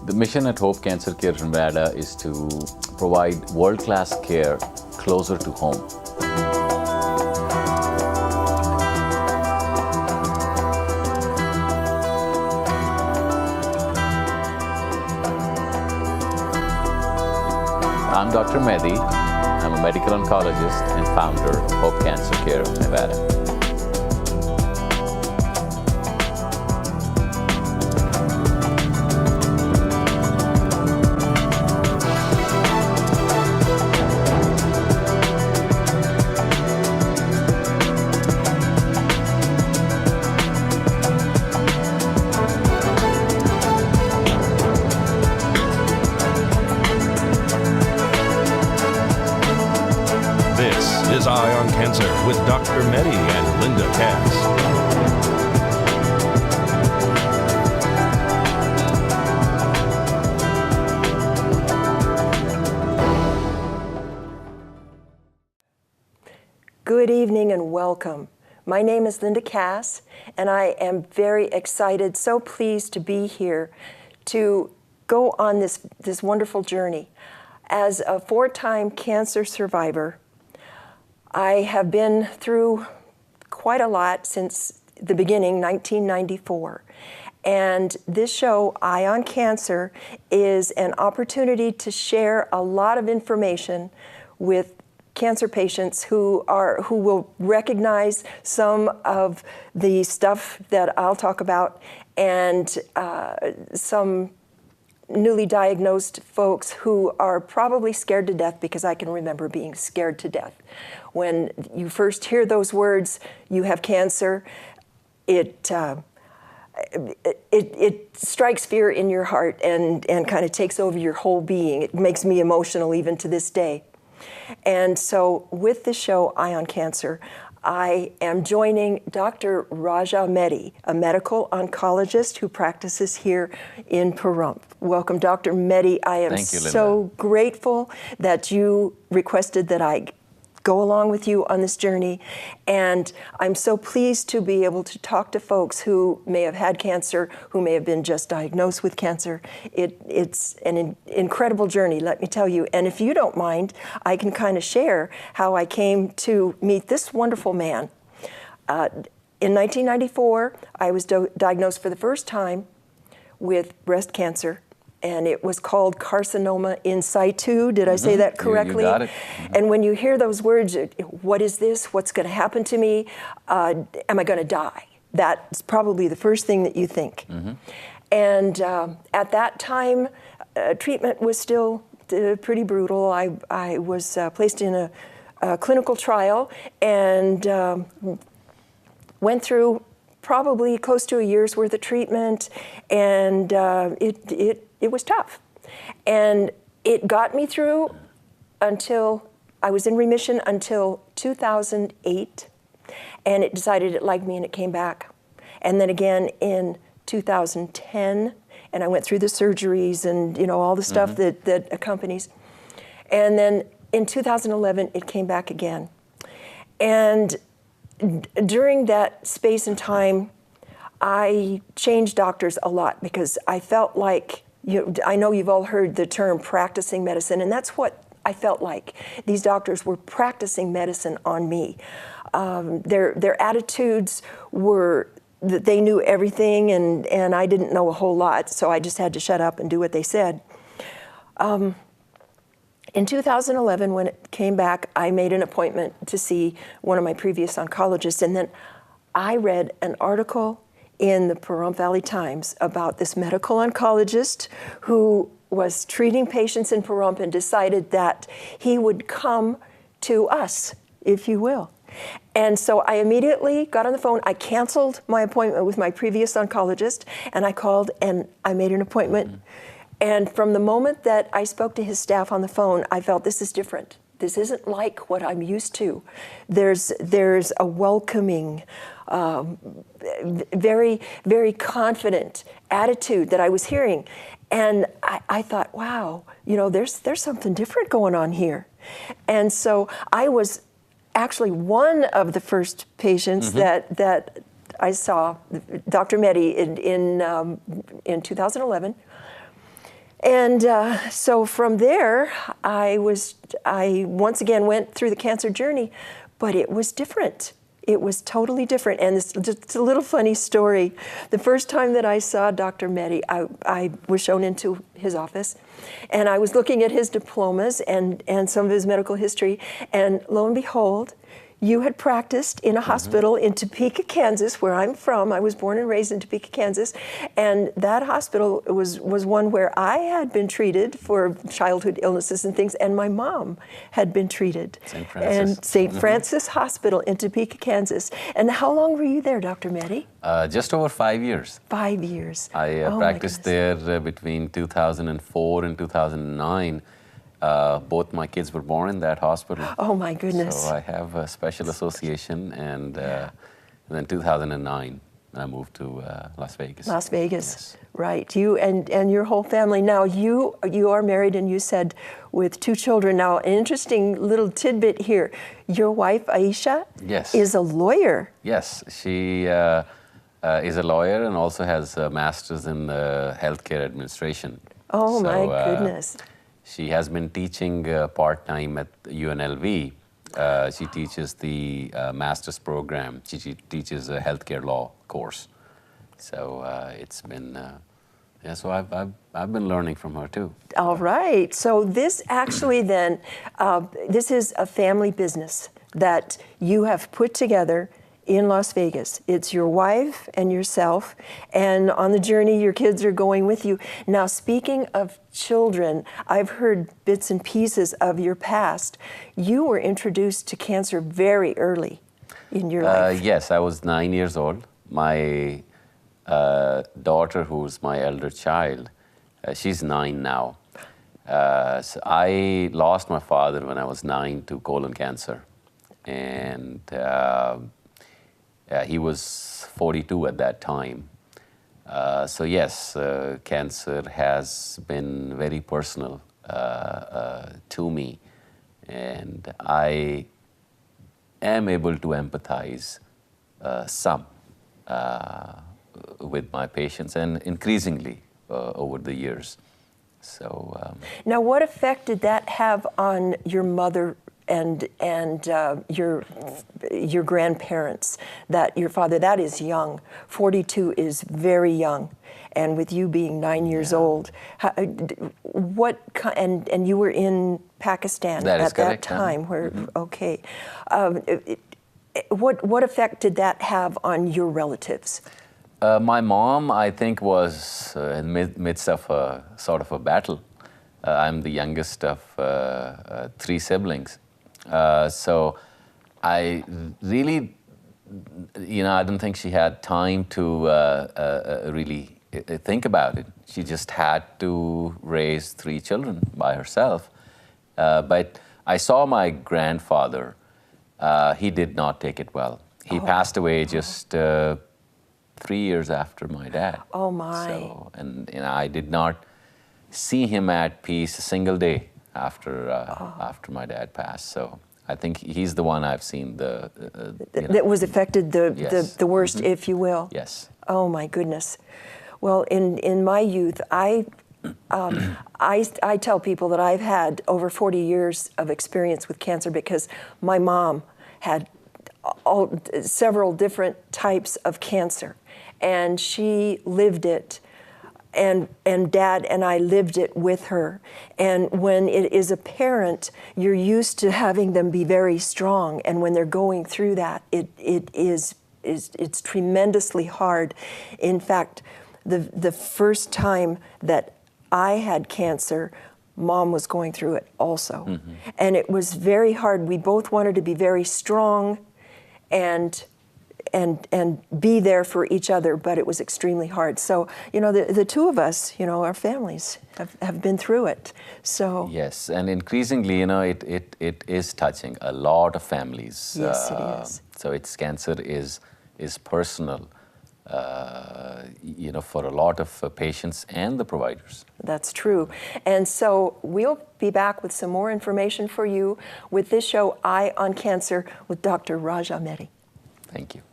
The mission at Hope Cancer Care Nevada is to provide world-class care closer to home. I'm Dr. Mehdi. I'm a medical oncologist and founder of Hope Cancer Care Nevada. This is Eye on Cancer with Dr. Mehdi and Linda Cass. Good evening and welcome. My name is Linda Cass, and I am very excited, so pleased to be here to go on this wonderful journey. As a 4-time cancer survivor, I have been through quite a lot since the beginning, 1994. And this show, Eye on Cancer, is an opportunity to share a lot of information with cancer patients who will recognize some of the stuff that I'll talk about, and some newly diagnosed folks who are probably scared to death, because I can remember being scared to death. When you first hear those words, you have cancer, it strikes fear in your heart and kind of takes over your whole being. It makes me emotional even to this day. And so with the show, Eye on Cancer, I am joining Dr. Raja Mehdi, a medical oncologist who practices here in Pahrump. Welcome, Dr. Mehdi. I am so grateful that you requested that I go along with you on this journey. And I'm so pleased to be able to talk to folks who may have had cancer, who may have been just diagnosed with cancer. It's an incredible journey, let me tell you. And if you don't mind, I can kind of share how I came to meet this wonderful man. In 1994, I was diagnosed for the first time with breast cancer. And it was called carcinoma in situ. Did I say that correctly? You got it. And when you hear those words, what is this? What's going to happen to me? Am I going to die? That's probably the first thing that you think. And at that time, treatment was still pretty brutal. I was placed in a clinical trial and went through probably close to a year's worth of treatment, and it was tough. And it got me through until I was in remission until 2008, and it decided it liked me and it came back. And then again in 2010, and I went through the surgeries and all the stuff that accompanies. And then in 2011, it came back again. And during that space and time, I changed doctors a lot because I felt like, I know you've all heard the term practicing medicine, and that's what I felt like. These doctors were practicing medicine on me. Their attitudes were that they knew everything, and I didn't know a whole lot, so I just had to shut up and do what they said. In 2011, when it came back, I made an appointment to see one of my previous oncologists, and then I read an article in the Pahrump Valley Times about this medical oncologist who was treating patients in Pahrump and decided that he would come to us, if you will. And so I immediately got on the phone. I canceled my appointment with my previous oncologist, and I called and I made an appointment. And from the moment that I spoke to his staff on the phone, I felt this is different. This isn't like what I'm used to. There's a welcoming, very, very confident attitude that I was hearing. And I thought, wow, there's something different going on here. And so I was actually one of the first patients that I saw, Dr. Mehdi, in 2011. And so from there, I once again went through the cancer journey, but it was different. It was totally different. And it's just a little funny story. The first time that I saw Dr. Mehdi, I was shown into his office, and I was looking at his diplomas and some of his medical history, and lo and behold, you had practiced in a hospital in Topeka, Kansas, where I'm from. I was born and raised in Topeka, Kansas. And that hospital was one where I had been treated for childhood illnesses and things, and my mom had been treated. St. Francis. And St. Francis Hospital in Topeka, Kansas. And how long were you there, Dr. Mehdi? Just over 5 years. 5 years. I practiced there between 2004 and 2009. Both my kids were born in that hospital. Oh my goodness. So I have a special association, and then 2009 I moved to Las Vegas. Las Vegas, Yes. right. You and your whole family. Now you are married, and you said with 2 children. Now an interesting little tidbit here. Your wife Aisha Yes. is a lawyer. Yes, she is a lawyer and also has a master's in healthcare administration. Oh So, my goodness. She has been teaching part-time at UNLV. She teaches the master's program. She teaches a healthcare law course. So it's been, so I've been learning from her too. All right. So this actually then, this is a family business that you have put together in Las Vegas. It's your wife and yourself, and on the journey, your kids are going with you. Now, speaking of children, I've heard bits and pieces of your past. You were introduced to cancer very early in your life. Yes, I was 9 years old. My daughter, who's my elder child, she's 9 now. So I lost my father when I was 9 to colon cancer. And he was 42 at that time. So yes, cancer has been very personal to me, and I am able to empathize some with my patients, and increasingly over the years. So now, what effect did that have on your mother and your grandparents? That your father, that is young. 42 is very young, and with you being 9 years old, and you were in Pakistan at that time. Where okay, what effect did that have on your relatives? My mom, I think, was in midst of a sort of a battle. I'm the youngest of 3 siblings. So I really, I don't think she had time to really think about it. She just had to raise 3 children by herself. But I saw my grandfather. He did not take it well. He passed away just 3 years after my dad. Oh my! So, and I did not see him at peace a single day after my dad passed. So I think he's the one I've seen that was affected the worst, if you will. Yes. Oh my goodness. Well, in my youth, I tell people that I've had over 40 years of experience with cancer because my mom had several different types of cancer, and she lived it. And Dad and I lived it with her. And when it is apparent, you're used to having them be very strong. And when they're going through that, it's tremendously hard. In fact, the first time that I had cancer, Mom was going through it also. Mm-hmm. And it was very hard. We both wanted to be very strong and be there for each other, but it was extremely hard. So, the 2 of us, our families have been through it. So yes, and increasingly, it is touching a lot of families. Yes, it is. So cancer is personal, for a lot of patients and the providers. That's true. And so we'll be back with some more information for you with this show, Eye on Cancer, with Dr. Raja Mehdi. Thank you.